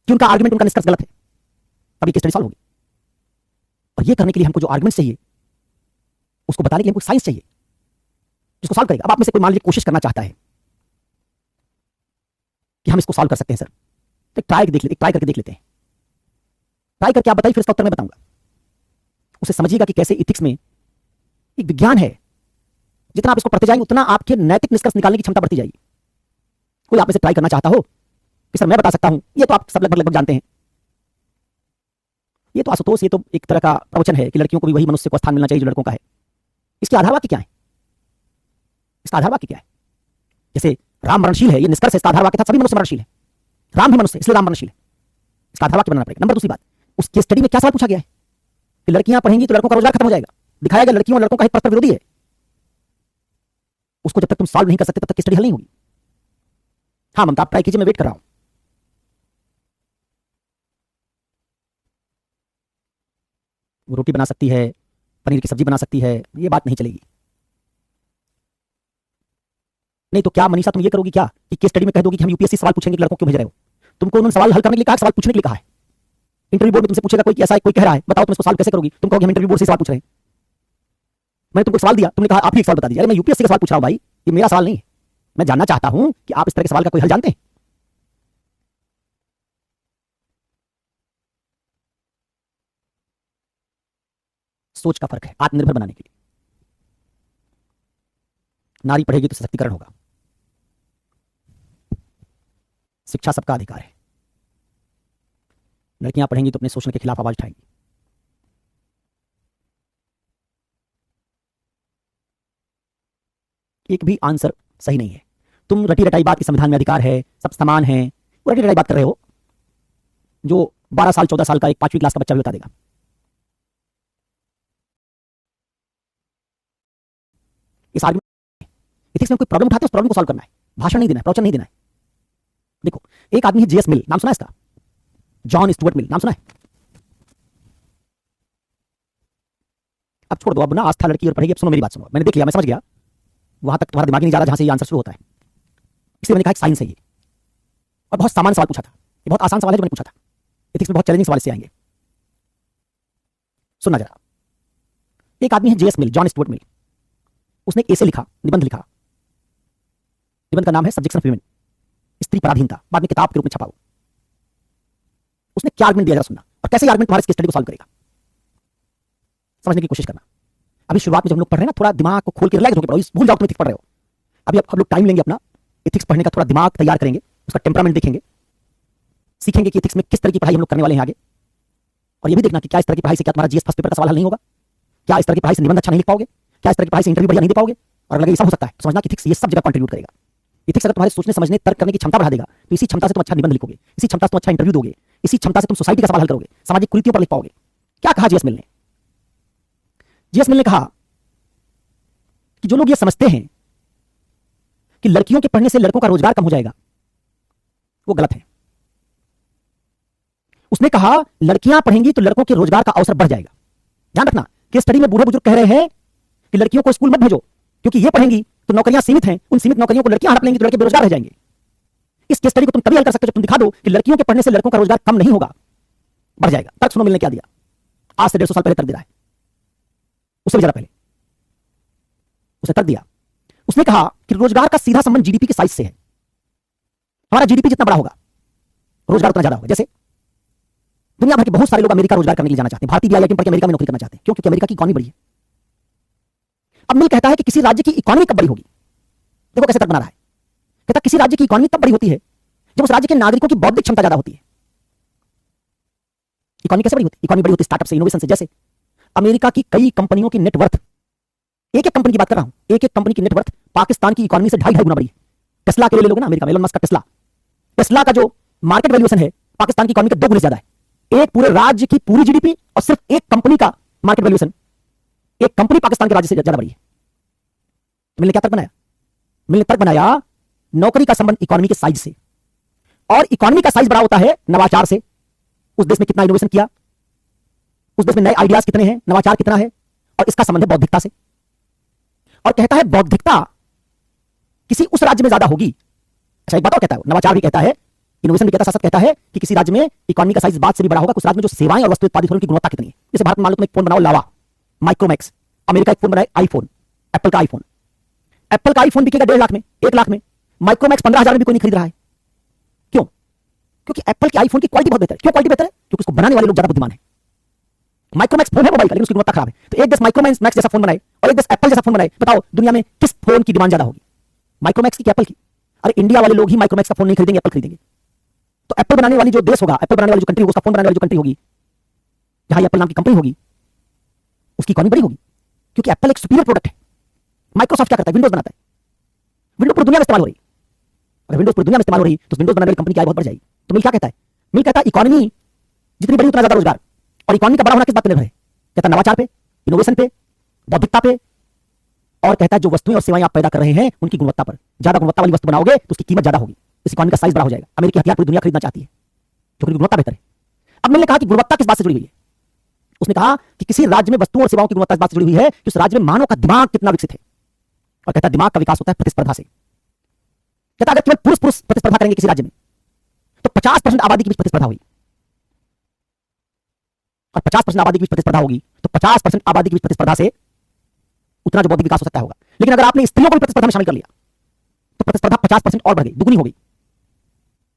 कि उनका आर्गुमेंट, उनका निष्कर्ष गलत है, तभी केस स्टडी सॉल्व होगी। और ये करने के लिए हमको जो आर्गुमेंट चाहिए उसको बताने के लिए हमको साइंस चाहिए जिसको सॉल्व करेगा। अब आप में से कोई मान लीजिए कोशिश करना चाहता है कि हम इसको सॉल्व कर सकते हैं सर, तो ट्राई करके देख लेते हैं। ट्राई करके आप बताइए, फिर इसका उत्तर मैं बताऊंगा। उसे समझिएगा कि कैसे इथिक्स में एक विज्ञान है, जितना आप इसको पढ़ते जाएंगे उतना आपके नैतिक निष्कर्ष निकालने की क्षमता बढ़ती जाएगी। कोई आप में से ट्राई करना चाहता हो कि सर मैं बता सकता हूं, ये तो आप सब लगभग जानते हैं, ये तो आशुतोष, ये तो एक तरह का प्रवचन है कि लड़कियों को भी वही मनुष्य को स्थान मिलना चाहिए जो लड़कों का है। इसके आधार वाक्य क्या है? इसका आधार वाक्य क्या है? जैसे राम मरणशील है, ये निष्कर्ष है, इसका आधार वाक्य था सभी मनुष्य मरणशील है, राम भी मनुष्य इसलिए राम मरणशील है। इसका आधार वाक्य बनाना पड़ेगा। नंबर दूसरी बात, उस केस स्टडी में क्या सवाल पूछा गया है कि लड़कियां पढ़ेंगी तो लड़कों का रोजगार खत्म हो जाएगा, दिखाया गया लड़कियों और लड़कों का हित परस्पर विरोधी है। उसको जब तक तुम सॉल्व नहीं कर सकते तब तक केस स्टडी हल नहीं होगी। हाँ ममता, आप ट्राई कीजिए, मैं वेट कर रहा हूं। वो रोटी बना सकती है, पनीर की सब्जी बना सकती है, ये बात नहीं चलेगी। नहीं तो क्या मनीषा तुम ये करोगी क्या कि केस स्टडी में कह दोगी कि हम यूपीएससी सवाल पूछेंगे कि लड़कों क्यों भेज रहे हो? तुमको उन्होंने सवाल हल करने के लिए कहा, सवाल पूछने के लिए कहा है। इंटरव्यू बोर्ड में तुमसे पूछेगा कोई, ऐसा कोई कह रहा है, बताओ तुम इसको सॉल्व कैसे करोगी? तुम कहोगे हम इंटरव्यू बोर्ड से सवाल पूछ रहे हैं। मैंने तुमको सवाल दिया, तुमने कहा आप ही एक सवाल बता दीजिए। अरे मैं यूपीएससी का सवाल पूछ रहा हूं भाई, ये मेरा सवाल नहीं है। मैं जानना चाहता हूं कि आप इस तरह के सवाल का कोई हल जानते हैं? सोच का फर्क है आत्मनिर्भर बनाने के लिए। नारी पढ़ेगी तो सशक्तिकरण होगा। शिक्षा सबका अधिकार है। लड़कियां पढ़ेंगी तो अपने शोषण के खिलाफ आवाज उठाएंगी। एक भी आंसर सही नहीं है। तुम रटी रटाई बात की संविधान में अधिकार है, सब समान है, वो रटी रटाई बात कर रहे हो जो 12 साल 14 साल का एक 5वीं क्लास का बच्चा भी बता देगा। इस आर्गुमेंट इथिक्स में कोई प्रॉब्लम उठाते हैं, उस प्रॉब्लम को सॉल्व करना है, भाषण नहीं देना है, प्रवचन नहीं देना है। देखो एक आदमी है जेएस मिल, नाम सुना है इसका? जॉन स्टुअर्ट मिल, नाम सुना है? अब छोड़ दो, अब ना आस्था लड़की और पढ़ेगी। अब सुनो मेरी बात सुनो, मैंने देख लिया, मैं समझ गया, वहां तक तुम्हारा दिमाग ही नहीं जा रहा जहां से ये आंसर शुरू होता है। इसलिए मैंने कहा साइंस है ये, और बहुत सामान्य सवाल पूछा था, ये बहुत आसान सवाल है जो मैंने पूछा था। एथिक्स में बहुत चैलेंजिंग सवाल इससे आएंगे, सुनना जरा। एक आदमी है जेएस मिल, जॉन स्टुअर्ट मिल, उसने ऐसे लिखा, निबंध लिखा, निबंध का नाम है सब्जेक्शन ऑफ ह्यूमन, स्त्री पराधीनता, बाद में किताब के रूप में छपा हो। उसने क्या आर्गुमेंट दिया, जरा सुनना, और कैसे आर्गुमेंट तुम्हारे केस स्टडी को सॉल्व करेगा, समझने की कोशिश करना। अभी शुरुआत में जब हम लोग पढ़ रहे हैं ना, थोड़ा दिमाग को खोल के रिलैक्स होकर पढ़ो, भूल जाओ तुम एथिक्स पढ़ रहे हो। अभी हम लोग टाइम लेंगे अपना, एथिक्स पढ़ने का थोड़ा दिमाग तैयार करेंगे, उसका टेम्परामेंट देखेंगे, सीखेंगे कि एथिक्स में किस तरह की पढ़ाई हम लोग करने वाले हैं आगे। और ये भी देखना कि क्या इस तरह की पढ़ाई से क्या तुम्हारा जीएस फर्स्ट पेपर का सवाल हल नहीं होगा, क्या इस तरह की पढ़ाई से निबंध अच्छा नहीं लिख पाओगे, क्या इस तरह की पढ़ाई से इंटरव्यू बढ़िया नहीं दे पाओगे। और अगर ये सब हो सकता है तो समझना कि एथिक्स ये सब जगह कंट्रीब्यूट करेगा। एथिक्स अगर तुम्हारे सोचने समझने तर्क करने की क्षमता बढ़ा देगा तो इसी क्षमता से तुम अच्छा निबंध लिखोगे, इसी क्षमता से तुम अच्छा इंटरव्यू दोगे, इसी क्षमता से तुम सोसाइटी का सवाल हल करोगे, सामाजिक कुरीतियों पर लिख पाओगे। क्या कहा जेएस मिल ने? जेएस मिल ने कहा कि जो लोग ये समझते हैं कि लड़कियों के पढ़ने से लड़कों का रोजगार कम हो जाएगा, वो गलत है। उसने कहा लड़कियां पढ़ेंगी तो लड़कों के रोजगार का अवसर बढ़ जाएगा। ध्यान रखना, केस स्टडी में बूढ़े बुजुर्ग कह रहे हैं कि लड़कियों को स्कूल मत भेजो क्योंकि ये पढ़ेंगी तो नौकरियां सीमित हैं, उन सीमित नौकरियों को लड़कियां हड़प लेंगी तो लड़के बेरोजगार रह जाएंगे। इस केस स्टडी को तुम तभी हल कर सकते हो जब तुम दिखा दो कि लड़कियों के पढ़ने से लड़कों का रोजगार कम नहीं होगा, बढ़ जाएगा। तर्क सुनो मिलने क्या दिया, आज से 150 साल पहले तर्क दे रहा है, उससे भी ज्यादा पहले उसे तर्क दिया। उसने कहा कि रोजगार का सीधा संबंध जीडीपी के साइज से है। हमारा जीडीपी जितना बड़ा होगा रोजगार उतना ज्यादा होगा। जैसे दुनिया भर के बहुत सारे लोग अमेरिका रोजगार करने के लिए जाना चाहते हैं, भारतीय भी आईआईटी पढ़ के अमेरिका में नौकरी करना चाहते हैं, क्यों? क्योंकि अमेरिका की इकोनॉमी बड़ी है। अब मिल कहता है कि किसी राज्य की इकोनॉमी कब बड़ी होगी, देखो कैसे तर्क बना रहा है। कहता किसी राज्य की इकोनॉमी तब बड़ी होती है जब उस राज्य के नागरिकों की बौद्धिक क्षमता ज्यादा होती है। इकोनॉमी कैसे बड़ी होती है? इकोनॉमी बड़ी होती है स्टार्टअप से, इनोवेशन से। जैसे अमेरिका की कई कंपनियों की नेटवर्थ, एक एक कंपनी की बात कर रहा हूं, एक एक कंपनी की नेटवर्थ पाकिस्तान की इकोनॉमी से 2.5 गुना बड़ी है। टेस्ला के ले लोगे ना अमेरिका में, एलन मस्क का टेस्ला, टेस्ला का जो मार्केट वैल्यूएशन है पाकिस्तान की इकोनॉमी का 2 गुना ज्यादा है। एक पूरे राज्य की पूरी जीडीपी और सिर्फ एक कंपनी का मार्केट वैल्यूएशन, एक कंपनी पाकिस्तान के राज्य से ज्यादा बड़ी है। तो मिलने क्या तर्क बनाया? मिलने तर्क बनाया नौकरी का संबंध इकोनॉमी के साइज से, और इकोनॉमी का साइज बड़ा होता है नवाचार से। उस देश में कितना इनोवेशन किया, उस देश में नए आइडियाज कितने हैं, नवाचार कितना है, और इसका संबंध है बौद्धिकता से। और कहता है बौद्धिकता किसी उस राज्य में ज्यादा होगी। अच्छा एक बात और कहता है, नवाचार भी कहता है, इनोवेशन भी कहता है, साथ कहता है कि किसी राज्य में इकोनॉमी का साइज बात से भी बड़ा होगा, उस राज्य में जो सेवाएं और वस्तु उत्पादित हो रही हैं उनकी गुणवत्ता कितनी है। जैसे भारत में मान लो तुम एक फोन बनाओ लावा, माइक्रोमैक्स, अमेरिका एक फोन बनाए आईफोन, एप्पल का आईफोन। एप्पल का आईफोन बिकेगा 1.5 लाख में, 1 लाख में, माइक्रोमैक्स 15,000 में भी कोई नहीं खरीद रहा है। क्यों? क्योंकि एप्पल के आईफोन की क्वालिटी बहुत बेहतर है। क्यों क्वालिटी बेहतर है? क्योंकि उसको बनाने वाले लोग ज्यादा बुद्धिमान है। माइक्रोमैक्स फोन है मोबाइल का, लेकिन उसकी गुणवत्ता खराब है। तो एक देश माइक्रोमैक्स जैसा फोन बनाए और एक देश एप्पल जैसा फोन बनाए, बताओ दुनिया में किस फोन की डिमांड ज्यादा होगी, माइक्रोमैक्स की एप्पल की? अरे इंडिया वाले लोग ही माइक्रोमैक्स का फोन नहीं खरीदेंगे, एप्पल खरीदेंगे। तो एप्पल बनाने वाली जो देश होगा, एप्पल बनाने वाली जो कंट्री होगी, उसका फोन बनाने वाली जो कंट्री होगी, जहां एप्पल नाम की कंपनी होगी, उसकी इकोनॉमी बड़ी होगी, क्योंकि एप्पल एक सुपीरियर प्रोडक्ट है। माइक्रोसॉफ्ट क्या करता है? विंडोज बनाता है। विंडोज पूरी दुनिया में इस्तेमाल हो रही है। अगर विंडोज पूरी दुनिया में इस्तेमाल हो रही तो विंडोज बनाने वाली कंपनी की आय बहुत बढ़ जाएगी। तो मिल क्या कहता है? मिल कहता है इकोनॉमी जितनी बड़ी उतना ज्यादा रोजगार। और इकोनॉमी का बड़ा होना किस बात पर निर्भर है? कहता है नवाचार पे, इनोवेशन पे, बौद्धिकता पे, और कहता है जो वस्तुएं और सेवाएं आप पैदा कर रहे हैं उनकी गुणवत्ता पर। ज्यादा गुणवत्ता वाली वस्तु बनाओगे तो उसकी कीमत ज्यादा होगी, इस इकोनॉमी का साइज बड़ा हो जाएगा। अमेरिकी हथियार पूरी दुनिया खरीदना चाहती है क्योंकि गुणवत्ता बेहतर है। अब मैंने कहा कि गुणवत्ता किस बात से जुड़ी हुई है? उसने कहा कि किसी राज्य में वस्तुओं और सेवाओं की गुणवत्ता इस बात से जुड़ी हुई है कि उस राज्य में मानव का दिमाग कितना विकसित है। और कहता है दिमाग का विकास होता है प्रतिस्पर्धा से। कहता है अगर केवल पुरुष पुरुष प्रतिस्पर्धा करेंगे किसी राज्य में तो 50% आबादी के बीच प्रतिस्पर्धा हुई, और 50% आबादी के बीच प्रतिस्पर्धा होगी तो 50% आबादी के बीच प्रतिस्पर्धा से उतना जो बौद्धिक विकास हो सकता होगा। लेकिन अगर आपने स्त्रियों को भी प्रतिस्पर्धा में शामिल कर लिया तो प्रतिस्पर्धा 50% और बढ़ गई, दुगुनी हो गई।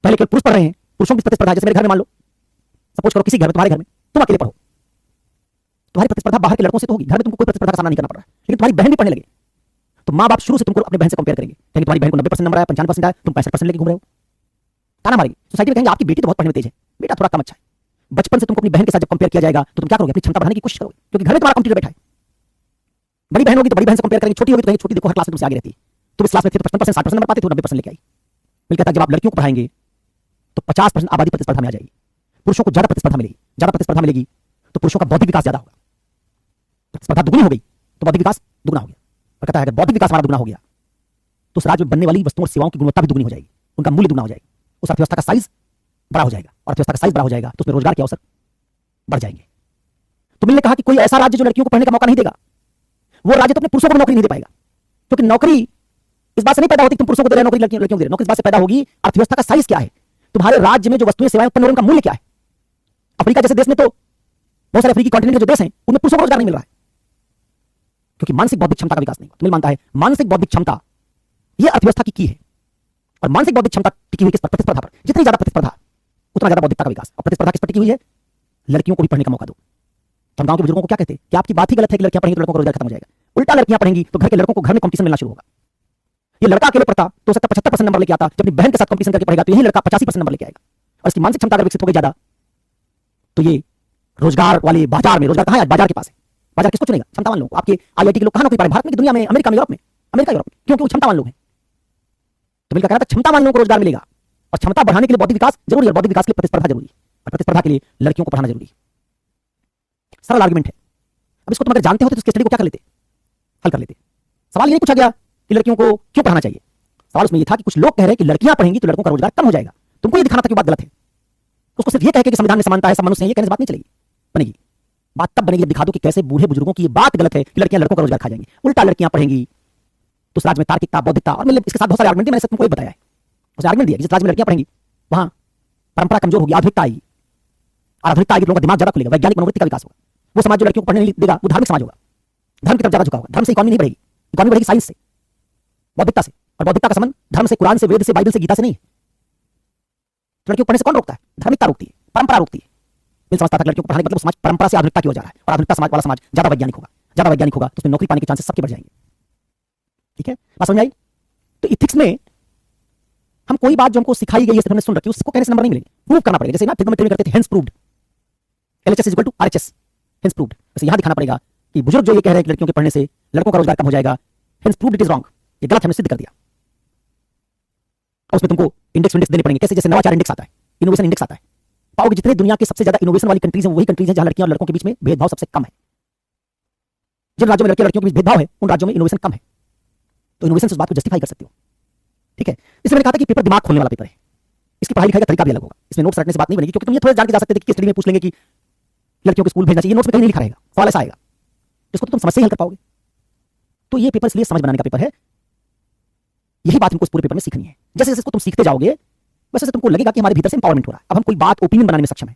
पहले केवल पुरुष पढ़ रहे हैं, पुरुषों की प्रतिस्पर्धा, जैसे मेरे घर में मान लो, सपोज करो किसी घर में, तुम्हारे घर में तुम अकेले पढ़ो, तुम्हारी प्रतिस्पर्धा बाहर के लड़कों से तो होगी, घर में तुमको कोई प्रतिस्पर्धा का सामना नहीं करना पड़ रहा है। लेकिन तुम्हारी बहन भी पढ़ने लगे तो माँ बाप शुरू से तुमको अपने बहन से कंपेयर करेंगे, कहेंगे तुम्हारी बहन को 90% नंबर आया, 95% आया, तुम 65% लेके घूम रहे हो, ताना मारेंगे। सोसाइटी में कहेंगे आपकी बेटी तो बहुत पढ़ने में तेज है, बेटा थोड़ा कम अच्छा है। बचपन से तुमको अपनी बहन के साथ जब कंपेयर किया जाएगा तो तुम क्या करोगे? अपनी क्षमता बढ़ाने की कोशिश करोगे, क्योंकि घर में तुम्हारा कंप्यूटर बैठा है। बड़ी बहन होगी तो बड़ी बहन से कंपेयर करेंगे, छोटी होगी तो कहेंगे छोटी देखो हर क्लास में तुमसे आगे रहती है, तुम इस क्लास में थे तो 55%, 60% नंबर पाते थे, 90% लेके आई। मिल कहता है जब आप लड़कियों को पढ़ाएंगे तो 50% आबादी प्रतिस्पर्धा में आ जाएगी, पुरुषों को ज्यादा प्रतिस्पर्धा मिलेगी। ज्यादा प्रतिस्पर्धा मिलेगी तो पुरुषों का बौद्धिक विकास ज्यादा होगा। प्रतिस्पर्धा दुगुनी हो गई तो बौद्धिक विकास दुगना हो गया। और कहता है अगर बौद्धिक विकास हमारा दुगना हो गया तो उस राज्य में बनने वाली वस्तुओं और सेवाओं की गुणवत्ता भी दुगनी हो जाएगी, उनका मूल्य दुगना हो जाएगा, उस अर्थव्यवस्था का साइज बड़ा हो जाएगा। और अर्थव्यवस्था का साइज बड़ा हो जाएगा तो उसमें रोजगार के अवसर बढ़ जाएंगे। तो मिलने कहा कि कोई ऐसा राज्य जो लड़कियों को पढ़ने का मौका नहीं देगा, वो राज्य तो अपने पुरुषों को नौकरी नहीं दे पाएगा। क्योंकि नौकरी इस बात से नहीं पैदा होती तुम पुरुषों को दे रहे हो नौकरी, लड़कियों को दे रहे हो। नौकरी इस बात से पैदा होगी अर्थव्यवस्था का साइज क्या है, तुम्हारे राज्य में जो वस्तुएं सेवाएं उत्पन्न हो रही हैं उनका मूल्य क्या है। अफ्रीका जैसे देश में तो बहुत सारे अफ्रीकी कॉन्टिनेंट के जो देश हैं उनमें पुरुषों को रोजगार नहीं मिल रहा है, क्योंकि मानसिक बौद्धिक क्षमता का विकास नहीं। तो मिल मानता है मानसिक बौद्धिक क्षमता यह अर्थव्यवस्था की है, और मानसिक बौद्धिक क्षमता टिकी हुई किस पर? प्रतिस्पर्धा पर। जितनी ज्यादा प्रतिस्पर्धा उतना ज्यादा बौद्धिकता का विकास। और प्रतिस्पर्धा किस पर टिकी हुई है? लड़कियों को भी पढ़ने का मौका दो। तो हम गांव के बुजुर्गों को क्या कहते हैं कि आपकी बात ही गलत है कि लड़कियां पढ़ेंगी तो लड़कों का रोजगार खत्म हो जाएगा। उल्टा लड़कियां पढ़ेंगी तो घर के लड़कों को घर में कंपटीशन मिलना शुरू होगा। ये लड़का अकेले पढ़ता तो सकता 75% नंबर लेके आता, जब अपनी बहन के साथ कंपटीशन करके पढ़ेगा तो यही लड़का 85% नंबर लेके आएगा। और इसकी मानसिक क्षमता अगर विकसित हो गई ज्यादा तो ये रोजगार वाले बाजार में, रोजगार कहां है? बाजार के पास है। बाजार किसको चुनेगा? क्षमतावान लोग। आपके आईआईटी के लोग कहां नौकरी पा रहे हैं? भारत में, दुनिया में, अमेरिका में, यूरोप में, अमेरिका यूरोप में, क्योंकि वो क्षमतावान लोग हैं। तो मिलकर कह रहा था क्षमतावान लोगों को रोजगार मिलेगा, और क्षमता बढ़ाने के लिए बौद्धिक विकास जरूरी है, बौद्धिक विकास के लिए प्रतिस्पर्धा जरूरी है, और प्रतिस्पर्धा के लिए लड़कियों को पढ़ाना जरूरी है। सरल आर्गुमेंट है। अब इसको तुम अगर जानते हो तो इस स्टडी को क्या कर लेते? हल कर लेते। सवाल ये नहीं पूछा गया कि लड़कियों को क्यों पढ़ाना चाहिए, सवाल उसमें ये था कि कुछ लोग कह रहे हैं कि लड़कियां पढ़ेंगी तो लड़कों का रोजगार कम हो जाएगा। तुमको ये दिखाना था कि बात गलत है। उसको सिर्फ ये कह के कि संविधान में समानता है, सब मनुष्य हैं, ये कहने से बात नहीं चलेगी, बनेगी। बात तब बनेगी जब दिखा दो कि कैसे बूढ़े बुजुर्गों की ये बात गलत है कि लड़कियां लड़कों का रोजगार खा जाएंगी। उल्टा लड़कियां पढ़ेंगी तो उस राज्य में तार्किकता, बौद्धिकता, और मैंने इसके साथ बहुत सारे आर्गुमेंट मैंने तुमको बताया है। उसे आर्गुमेंट दिया कि जिस राज्य में लड़कियां पढ़ेंगी वहां परंपरा कमजोर होगी, आधुनिकता आएगी, और आधुनिकता आएगी, लोगों का दिमाग ज्यादा खुलेगा, वैज्ञानिक मनोवृत्ति का विकास होगा। वो समाज जो लड़कियों को पढ़ने नहीं देगा वो धार्मिक समाज होगा, धर्म की तरफ ज्यादा झुका होगा। धर्म से इकोनॉमी नहीं बढ़ेगी, इकोनॉमी बढ़ेगी साइंस से, बौद्धिकता से। और बौद्धिकता का संबंध धर्म से, कुरान से, वेद से, बाइबल से, गीता से नहीं है। तो लड़कियों को पढ़ने से कौन रोकता है? धार्मिकता रोकती है, परंपरा रोकती है। मैं समझता था लड़कियों को पढ़ाने का मतलब समाज परंपरा से आधुनिकता की ओर जा रहा है, और आधुनिकता समाज वाला समाज ज्यादा वैज्ञानिक होगा, ज्यादा वैज्ञानिक होगा तो उसमें नौकरी पाने के चांसेस सबके बढ़ जाएंगे। ठीक है, बात समझ आई? तो इथिक्स में हम कोई बात जो हमको सिखाई गई है, सिर्फ हमने सुन रखी, उसको कहने से नंबर नहीं मिलेंगे, प्रूव करना पड़ेगा। जैसे ना ट्रिग्नोमेट्री में करते थे, hence proved, LHS equal to RHS, hence proved. वैसे यहां दिखाना पड़ेगा कि बुजुर्ग जो ये कह रहे हैं कि लड़कियों के पढ़ने से लड़कों का रोजगार कम हो जाएगा, hence proved it is wrong, ये गलत, हमने सिद्ध कर दिया। और उसमें तुमको इंडेक्स देने पड़ेंगे। कैसे? जैसे नवाचार इंडेक्स आता है, इनोवेशन इंडेक्स आता है, पाओगे जितने दुनिया की सबसे ज्यादा इनोवेशन वाली कंट्रीज हैं वही कंट्रीज हैं जहां लड़कियों और लड़कों के बीच में भेदभाव सबसे कम है। जिन राज्यों में लड़के लड़कियों के बीच भेदभाव है उन राज्यों में इनोवेशन कम है। तो इनोवेशन से उस बात को जस्टिफाई कर सकते हो। ठीक है, इसलिए मैंने कहा था कि पेपर दिमाग खोलने वाला पेपर है, इसकी पढ़ाई लिखाई का तरीका भी अलग होगा। इसमें नोट्स रखने से बात नहीं बनेगी, क्योंकि तुम ये थोड़ा जान के जा सकते थे कि स्टडी में पूछ लेंगे कि लड़कियों को स्कूल भेजना चाहिए, नोट्स में कहीं नहीं लिखा रहेगा, सवाल ऐसा आएगा जिसको तो तुम समझ से ही हल कर पाओगे। तो ये पेपर इसलिए समझ बनाने का पेपर है। यही बात हमको इस पूरे पेपर में सीखनी है। जैसे जैसे इसको तुम सीखते जाओगे वैसे तुमको लगेगा कि हमारे भीतर से इंपावरमेंट हो रहा है। अब हम कोई बात ओपिनियन बनाने में सक्षम है।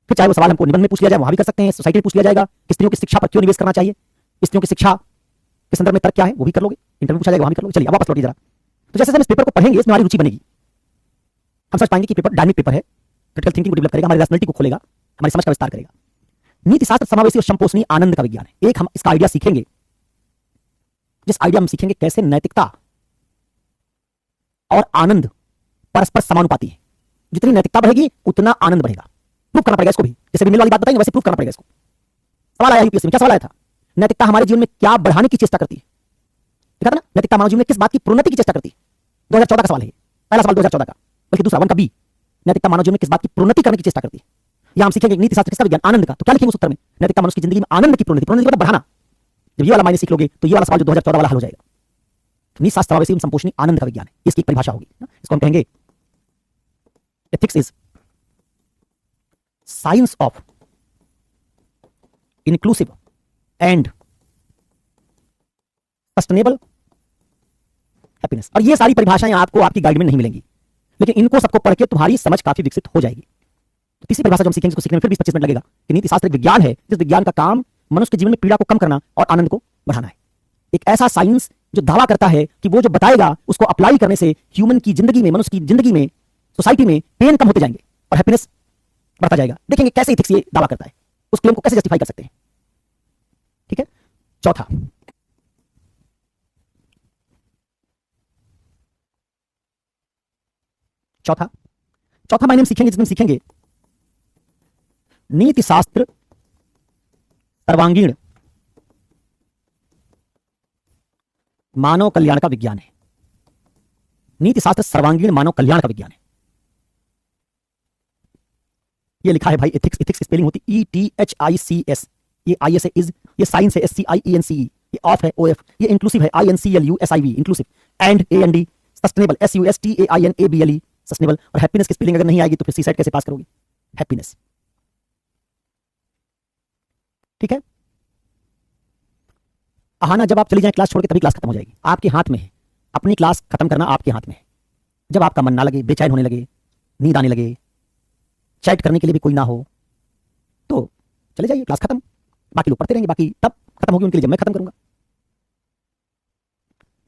फिर चाहे वो सवाल हमको निबंध में पूछ लिया जाए, वहां भी कर सकते हैं, सोसाइटी में पूछ लिया जाएगा, स्त्रियों की शिक्षा पर क्यों निवेश करना चाहिए, स्त्रियों की शिक्षा के संदर्भ में तर्क क्या है, वो भी कर लोगे, इंटरव्यू पूछा जाएगा, वहां भी कर लोगे। चलिए अब वापस लौटिए जरा। तो जैसे हम इस पेपर को पढ़ेंगे इसमें हमारी रुचि बनेगी, हम समझ पाएंगे कि पेपर डायनेमिक पेपर है, क्रिटिकल थिंकिंग को डेवलप करेगा, हमारी रैशनैलिटी को खोलेगा, हमारी समझ का विस्तार करेगा। नीति शास्त्र समावेशी और संपोषणीय आनंद का विज्ञान है। एक हम इसका आइडिया सीखेंगे, जिस आइडिया हम सीखेंगे कैसे नैतिकता और आनंद परस्पर समानुपाती है। जितनी नैतिकता बढ़ेगी उतना आनंद बढ़ेगा। प्रूव करना पड़ेगा इसको भी, जैसे विमिल वाली बात बताएंगे वैसे प्रूव करना पड़ेगा इसको। सवाल आया यूपीएससी में, क्या सवाल आया था? नैतिकता हमारे जीवन में क्या बढ़ाने की चेष्टा करती है? देखा था ना, नैतिकता मानव जीवन में किस बात की प्रोन्नति की चेष्टा करती है? 2014 का सवाल है, पहला सवाल 2014 का, बल्कि दूसरा 1 का बी, नैतिकता मानव जीवन में किस बात की प्रोन्नति करने की चेष्टा करती है। यहां हम सीखेंगे नीति शास्त्र किसका विज्ञान, आनंद का। तो क्या लिखेंगे उस उत्तर में? नैतिकता मनुष्य की जिंदगी में आनंद की प्रोन्नति, प्रोन्नति मतलब बढ़ाना। जब ये वाला मायने सीख लोगे तो ये वाला सवाल जो 2014 वाला हल हो जाएगा। नीति शास्त्र समावेशी एवं संपोषणी आनंद का विज्ञान है, इसकी एक परिभाषा होगी। इसको हम कहेंगे ethics is science of inclusive and sustainable happiness. और ये सारी परिभाषाएं आपको आपकी गाइड में नहीं मिलेंगी, लेकिन इनको सबको पढ़ के तुम्हारी समझ काफी विकसित हो जाएगी। तो तीसरी परिभाषा जो हम सीखेंगे, इसको सीखने में फिर 20-25 मिनट लगेगा कि नीति शास्त्र एक विज्ञान है जिस विज्ञान का काम मनुष्य के जीवन में पीड़ा को कम करना और आनंद को बढ़ाना है। एक ऐसा साइंस जो दावा करता है कि वो जो बताएगा उसको अप्लाई करने से ह्यूमन की जिंदगी में, मनुष्य की जिंदगी में, सोसाइटी में पेन कम होते जाएंगे और हैप्पीनेस बढ़ता जाएगा। देखेंगे कैसे एथिक्स ये दावा करता है, उस क्लेम को कैसे जस्टिफाई कर सकते हैं। ठीक है। चौथा, चौथा मायने हम सीखेंगे, जिसमें सीखेंगे नीति शास्त्र सर्वांगीण मानव कल्याण का विज्ञान है। नीति शास्त्र सर्वांगीण मानव कल्याण का विज्ञान है। ये लिखा है भाई एथिक्स, एथिक्स की स्पेलिंग होती ETHICS, ये IS है, इज, ये साइंस है SCIENCE, ये ऑफ है OF, ये इंक्लूसिव है INCLUSIV inclusive, and AND, sustainable SUSTAINABLE sustainable. और हैप्पीनेस की स्पेलिंग अगर नहीं आएगी तो फिर सीसेट कैसे पास करोगे? हैप्पीनेस। ठीक है। आहाना जब आप चली जाएं क्लास छोड़ के तभी क्लास खत्म हो जाएगी, आपके हाथ में है। अपनी क्लास खत्म करना आपके हाथ में है। जब आपका मन ना लगे, बेचैन होने लगे, नींद आने लगे, चैट करने के लिए भी कोई ना हो, तो चले जाइए, क्लास खत्म। बाकी लोग पढ़ते रहेंगे, बाकी तब खत्म होगी उनके लिए जब मैं खत्म करूंगा।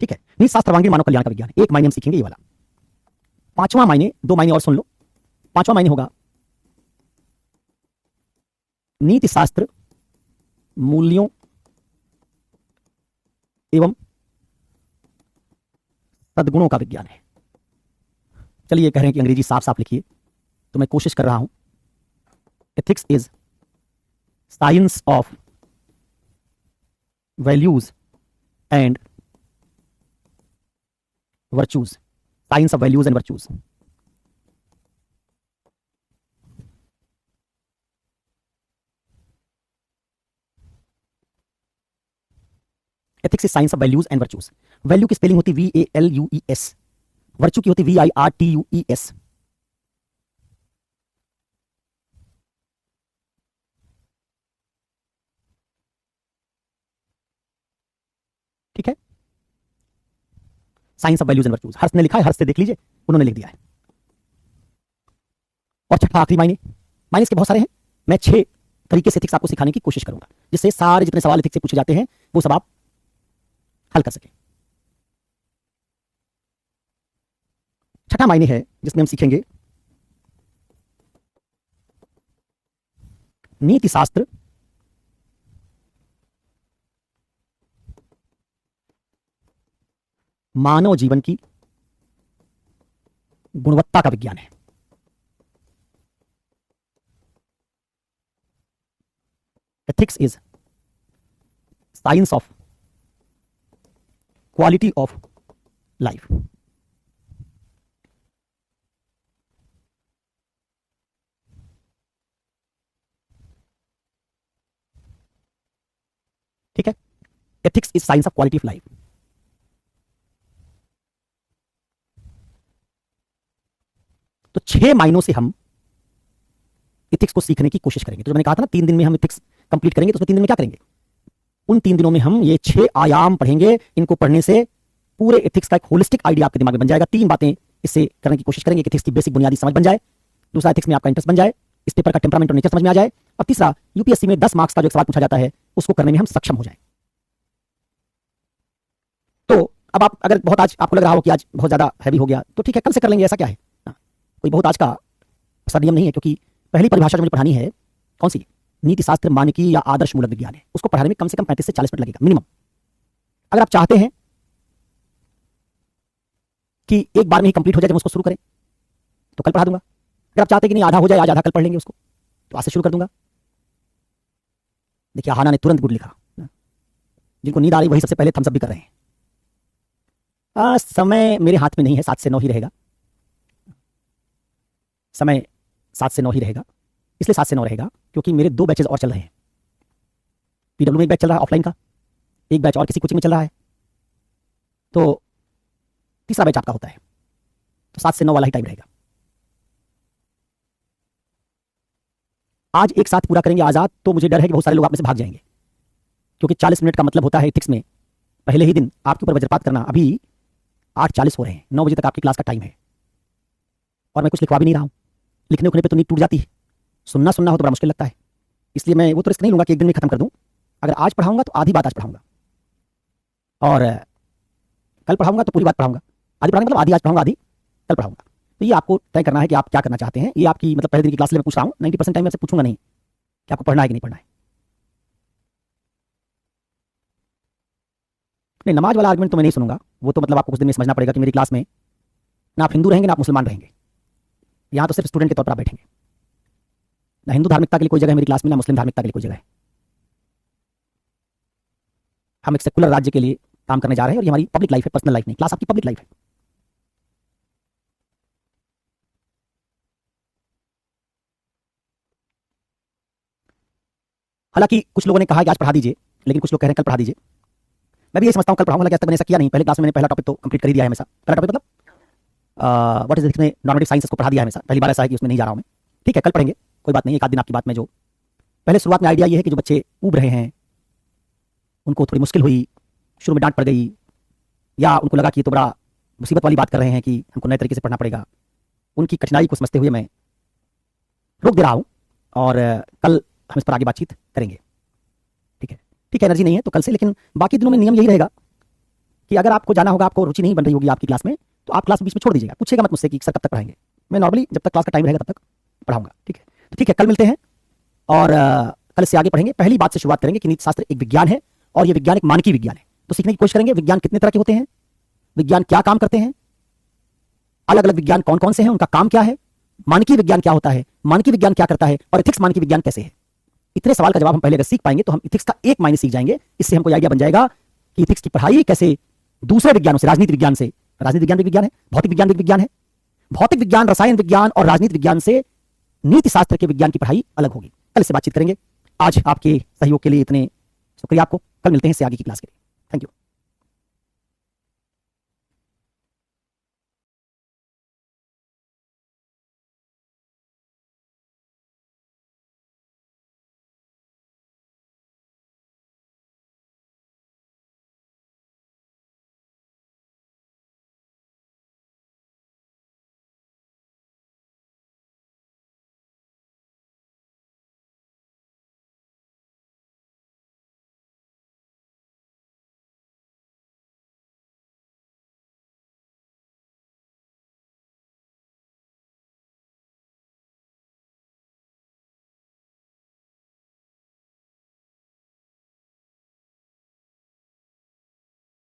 ठीक है। नीति शास्त्र सर्वांगीण मानव कल्याण का विज्ञान, एक मायने हम सीखेंगे ये वाला। पांचवा मायने, 2 मायने और सुन लो। पांचवा मायने होगा नीति शास्त्र मूल्यों एवं सद्गुणों का विज्ञान है। चलिए कह रहे हैं कि अंग्रेजी साफ साफ लिखिए, तो मैं कोशिश कर रहा हूं। Ethics is science of values and virtues, science of values and virtues. Ethics is science of values and virtues. Value की स्पेलिंग होती VALUES, वर्चू की होती VIRTUES। ठीक है। Science of values and virtues, Harsh ने लिखा है, हर्ष से देख लीजिए, उन्होंने लिख दिया है। और छठा आखिरी मायने, मायने इसके बहुत सारे हैं, मैं 6 तरीके से एथिक्स आपको सिखाने की कोशिश करूंगा, जिससे सारे जितने सवाल एथिक्स से पूछे जाते हैं वो सब आप हल कर सकें। छठा मायने है जिसमें हम सीखेंगे नीति शास्त्र मानव जीवन की गुणवत्ता का विज्ञान है। Ethics is science of quality of life. ठीक है। Ethics is science of quality of life. तो 6 मायनों से हम इथिक्स को सीखने की कोशिश करेंगे। तो मैंने कहा था ना 3 दिन में हम इथिक्स कंप्लीट करेंगे, तो उसमें 3 दिन में क्या करेंगे, उन 3 दिनों में हम ये 6 आयाम पढ़ेंगे। इनको पढ़ने से पूरे इथिक्स का एक होलिस्टिक आइडिया आपके दिमाग में बन जाएगा। 3 बातें इससे करने की कोशिश करेंगे कि इथिक्स की बेसिक बुनियादी समझ बन जाए, दूसरा इथिक्स में आपका इंटरेस्ट बन जाए, इस पेपर का टेम्परामेंट और नेचर समझ में आ जाए, और तीसरा यूपीएससी में 10 मार्क्स का जो एक सवाल पूछा जाता है उसको करने में हम सक्षम हो जाए। तो अब आप अगर बहुत आज आपको लग रहा हो कि आज बहुत ज्यादा हैवी हो गया, तो ठीक है, कल से कर लेंगे, ऐसा क्या है, कोई बहुत आज का ऐसा नियम नहीं है। क्योंकि पहली परिभाषा जो मुझे पढ़ानी है कौन सी, नीति शास्त्र मानकी या आदर्श मूलक विज्ञान है, उसको पढ़ाने में कम से कम 35 से 40 मिनट लगेगा मिनिमम। अगर आप चाहते हैं कि एक बार में ही कंप्लीट हो जाए जब उसको शुरू करें, तो कल पढ़ा दूंगा। अगर आप चाहते हैं कि नहीं आधा हो जाए, आज आधा कल पढ़ लेंगे उसको, तो आज से शुरू कर दूंगा। देखिए हाना ने तुरंत गुड लिखा, जिनको नींद आ रही वही सबसे पहले थम्स अप भी कर रहे हैं। समय मेरे हाथ में नहीं है, 7 से 9 ही रहेगा, समय 7 से 9 ही रहेगा। इसलिए 7 से 9 रहेगा क्योंकि मेरे 2 बैचेज और चल रहे हैं। पीडब्ल्यू में एक बैच चल रहा है ऑफलाइन का, एक बैच और किसी कोचिंग में चल रहा है, तो तीसरा बैच आपका होता है, तो 7 से 9 वाला ही टाइम रहेगा। आज एक साथ पूरा करेंगे आजाद, तो मुझे डर है कि बहुत सारे लोग आप में से भाग जाएंगे, क्योंकि 40 मिनट का मतलब होता है एथिक्स में पहले ही दिन आपके ऊपर वज्रपात करना। अभी 8:40 हो रहे हैं, 9 बजे तक आपकी क्लास का टाइम है, और मैं कुछ लिखवा भी नहीं रहा हूं। लिखने उखने पे तो नींद टूट जाती है, सुनना हो तो बड़ा मुश्किल लगता है। इसलिए मैं वो तो रिस्क नहीं लूंगा कि एक दिन में खत्म कर दूं। अगर आज पढ़ाऊंगा तो आधी बात आज पढ़ाऊंगा, और कल पढ़ाऊंगा तो पूरी बात पढ़ाऊंगा। आधी पढ़ाऊंगा मतलब आधी आज पढ़ाऊंगा, आधी कल पढ़ाऊंगा। तो ये आपको तय करना है कि आप क्या करना चाहते हैं। ये आपकी मतलब पहले दिन की क्लास में पूछ रहा हूं, 90% टाइम में आपसे पूछूंगा नहीं कि आपको पढ़ना है कि नहीं पढ़ना है। नहीं, नमाज वाला आर्गुमेंट तो मैं नहीं सुनूंगा, वो तो मतलब आपको कुछ दिन में समझना पड़ेगा कि मेरी क्लास में ना आप हिंदू रहेंगे ना आप मुसलमान रहेंगे। यहां तो सिर्फ स्टूडेंट के तौर पर आप बैठेंगे। ना हिंदू धार्मिकता के लिए कोई जगह है मेरी क्लास में, ना मुस्लिम धार्मिकता के लिए कोई जगह है। हम एक सेकुलर राज्य के लिए काम करने जा रहे हैं, और ये हमारी पब्लिक लाइफ है, पर्सनल लाइफ नहीं। क्लास आपकी पब्लिक लाइफ है। हालांकि कुछ लोगों ने कहा कि आज पढ़ा दीजिए, लेकिन कुछ लोग कह रहे हैं कल पढ़ा दीजिए। मैं भी यही समझता हूं कल पढ़ाऊंगा, लेकिन आज तक मैंने ऐसा किया नहीं। पहले क्लास में मैंने पहला टॉपिक तो कंप्लीट कर ही दिया है हमेशा। पहला टॉपिक मतलब व्हाट इज एथिक्स में नॉर्मेटिव साइंस को पढ़ा दिया है हमेशा। पहली बार ऐसा है कि उसमें नहीं जा रहा हूं मैं। ठीक है, कल पढ़ेंगे, कोई बात नहीं। एक आध दिन आपकी बात में जो पहले शुरुआत में आइडिया ये है कि जो बच्चे ऊब रहे हैं, उनको थोड़ी मुश्किल हुई, शुरू में डांट पड़ गई, या उनको लगा कि ये तो बड़ा मुसीबत वाली बात कर रहे हैं कि हमको नए तरीके से पढ़ना पड़ेगा, उनकी कठिनाई को समझते हुए मैं रोक दे रहा हूं, और कल हम इस पर आगे बातचीत करेंगे। ठीक है, ठीक है, एनर्जी नहीं है तो कल से। लेकिन बाकी दिनों में नियम यही रहेगा कि अगर आपको जाना होगा, आपको रुचि नहीं बन रही होगी आपकी क्लास में, तो आप क्लास बीच में छोड़ दीजिएगा। पूछेगा मत मुझसे कि सर कब तक पढ़ाएंगे। मैं नॉर्मली जब तक क्लास का टाइम रहेगा तब तक पढ़ाऊंगा। ठीक है, तो ठीक है, कल मिलते हैं, और कल से आगे पढ़ेंगे। पहली बात से शुरुआत करेंगे कि नीति शास्त्र एक विज्ञान है, और यह विज्ञान एक मानकीय विज्ञान है। तो सीखने की कोशिश करेंगे विज्ञान कितने तरह के होते हैं, विज्ञान क्या काम करते हैं, अलग अलग विज्ञान कौन कौन से हैं, उनका काम क्या है, मानकीय विज्ञान क्या होता है, मानकीय विज्ञान क्या करता है, और इथिक्स मानकीय विज्ञान कैसे है। इतने सवाल का जवाब हम पहले अगर सीख पाएंगे तो हम इथिक्स का एक मायने सीख जाएंगे। इससे हमको आइडिया बन जाएगा कि इथिक्स की पढ़ाई कैसे दूसरे विज्ञानों से, राजनीति विज्ञान से, राजनीति विज्ञान भी विज्ञान है, भौतिक विज्ञान भी विज्ञान है, भौतिक विज्ञान, रसायन विज्ञान और राजनीति विज्ञान से नीति शास्त्र के विज्ञान की पढ़ाई अलग होगी। कल इससे बातचीत करेंगे। आज आपके सहयोग के लिए इतने शुक्रिया आपको। कल मिलते हैं इससे आगे की क्लास के लिए।